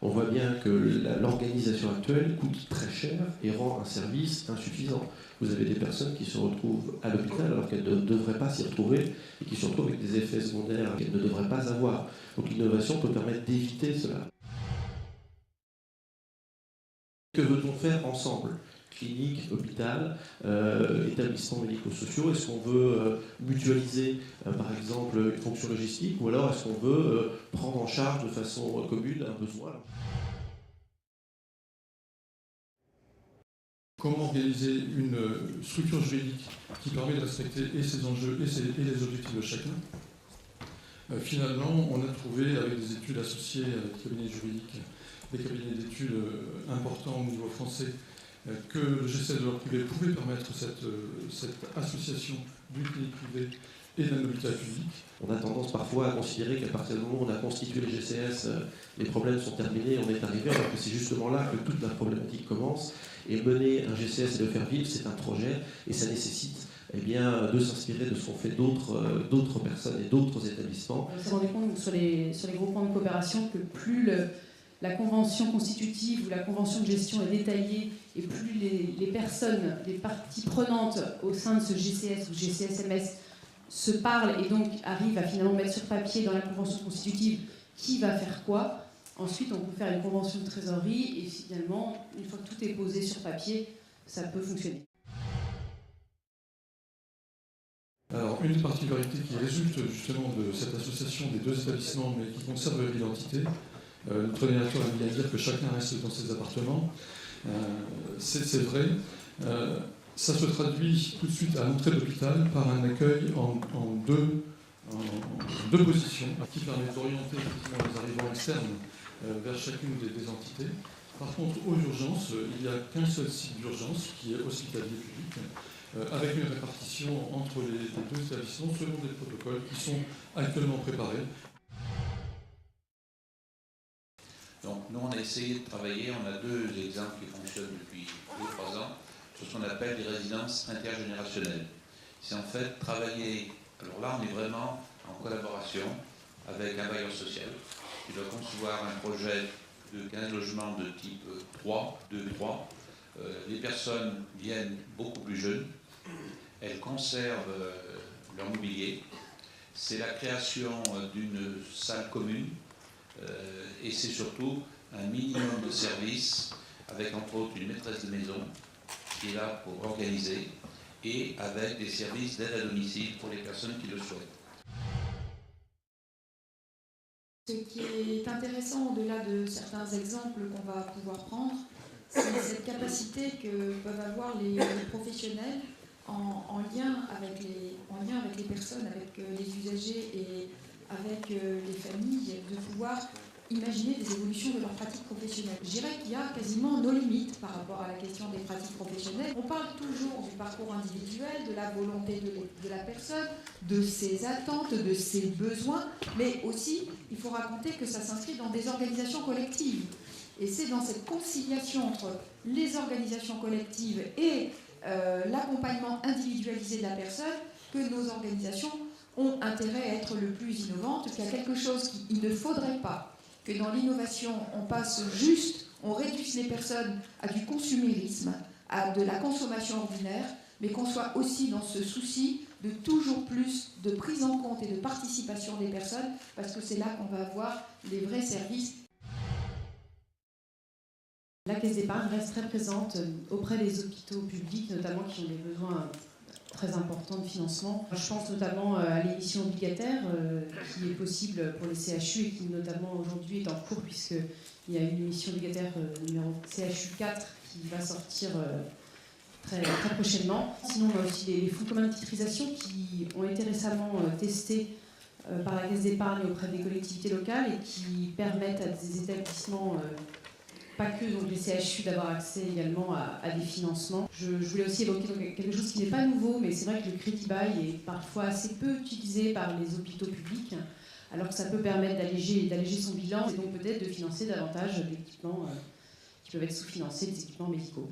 On voit bien que l'organisation actuelle coûte très cher et rend un service insuffisant. Vous avez des personnes qui se retrouvent à l'hôpital alors qu'elles ne devraient pas s'y retrouver et qui se retrouvent avec des effets secondaires qu'elles ne devraient pas avoir. Donc l'innovation peut permettre d'éviter cela. Que veut-on faire ensemble ? Clinique, hôpital, établissements médico-sociaux. Est-ce qu'on veut mutualiser, par exemple, une fonction logistique, ou alors est-ce qu'on veut prendre en charge de façon commune un besoin ? Comment organiser une structure juridique qui permet de respecter et ses enjeux et les objectifs de chacun. Finalement, on a trouvé, avec des études associées avec des cabinets juridiques, des cabinets d'études importants au niveau français, que le GCS de l'ordre privé pouvait permettre cette association d'une clinique privée et d'un hôpital public. On a tendance parfois à considérer qu'à partir du moment où on a constitué les GCS, les problèmes sont terminés, on est arrivé, alors que c'est justement là que toute la problématique commence. Et mener un GCS et le faire vivre, c'est un projet, et ça nécessite de s'inspirer de ce qu'ont fait d'autres personnes et d'autres établissements. On s'est rendu compte sur les groupements de coopération que plus la convention constitutive ou la convention de gestion est détaillée et plus les personnes, les parties prenantes au sein de ce GCS ou GCSMS se parlent et donc arrivent à finalement mettre sur papier dans la convention constitutive qui va faire quoi. Ensuite, on peut faire une convention de trésorerie et finalement, une fois que tout est posé sur papier, ça peut fonctionner. Alors, une des particularités qui résulte justement de cette association des deux établissements, mais qui conserve leur identité, notre donateur aime bien dire que chacun reste dans ses appartements. C'est vrai. Ça se traduit tout de suite à l'entrée de l'hôpital par un accueil en deux positions qui permet d'orienter effectivement les arrivants externes vers chacune des entités. Par contre, aux urgences, il n'y a qu'un seul site d'urgence qui est hospitalier public, avec une répartition entre les deux établissements selon des protocoles qui sont actuellement préparés. Donc nous, on a essayé de travailler, on a deux exemples qui fonctionnent depuis 2-3 ans, sur ce qu'on appelle les résidences intergénérationnelles. C'est en fait travailler, alors là on est vraiment en collaboration avec un bailleur social qui doit concevoir un projet de 15 logements de type 3, 2-3. Les personnes viennent beaucoup plus jeunes, elles conservent leur mobilier, c'est la création d'une salle commune, et c'est surtout un minimum de services avec entre autres une maîtresse de maison qui est là pour organiser et avec des services d'aide à domicile pour les personnes qui le souhaitent. Ce qui est intéressant au-delà de certains exemples qu'on va pouvoir prendre, c'est cette capacité que peuvent avoir les professionnels en lien avec les personnes, avec les usagers et avec les familles, de pouvoir imaginer des évolutions de leurs pratiques professionnelles. Je dirais qu'il y a quasiment nos limites par rapport à la question des pratiques professionnelles. On parle toujours du parcours individuel, de la volonté de la personne, de ses attentes, de ses besoins, mais aussi, il faut raconter que ça s'inscrit dans des organisations collectives. Et c'est dans cette conciliation entre les organisations collectives et l'accompagnement individualisé de la personne que nos organisations ont intérêt à être le plus innovantes, qu'il y a quelque chose qu'il ne faudrait pas que dans l'innovation, on passe juste, on réduise les personnes à du consumérisme, à de la consommation ordinaire, mais qu'on soit aussi dans ce souci de toujours plus de prise en compte et de participation des personnes, parce que c'est là qu'on va avoir les vrais services. La Caisse d'épargne reste très présente auprès des hôpitaux publics, notamment qui ont des besoins très importants de financement. Je pense notamment à l'émission obligataire qui est possible pour les CHU et qui notamment aujourd'hui est en cours puisqu'il y a une émission obligataire numéro CHU 4 qui va sortir très prochainement. Sinon, on a aussi les fonds communs de titrisation qui ont été récemment testés par la Caisse d'épargne auprès des collectivités locales et qui permettent à des établissements pas que donc les CHU d'avoir accès également à des financements. Je voulais aussi évoquer donc quelque chose qui n'est pas nouveau, mais c'est vrai que le crédit bail est parfois assez peu utilisé par les hôpitaux publics, alors que ça peut permettre d'alléger son bilan et donc peut-être de financer davantage d'équipements qui peuvent être sous-financés, des équipements médicaux.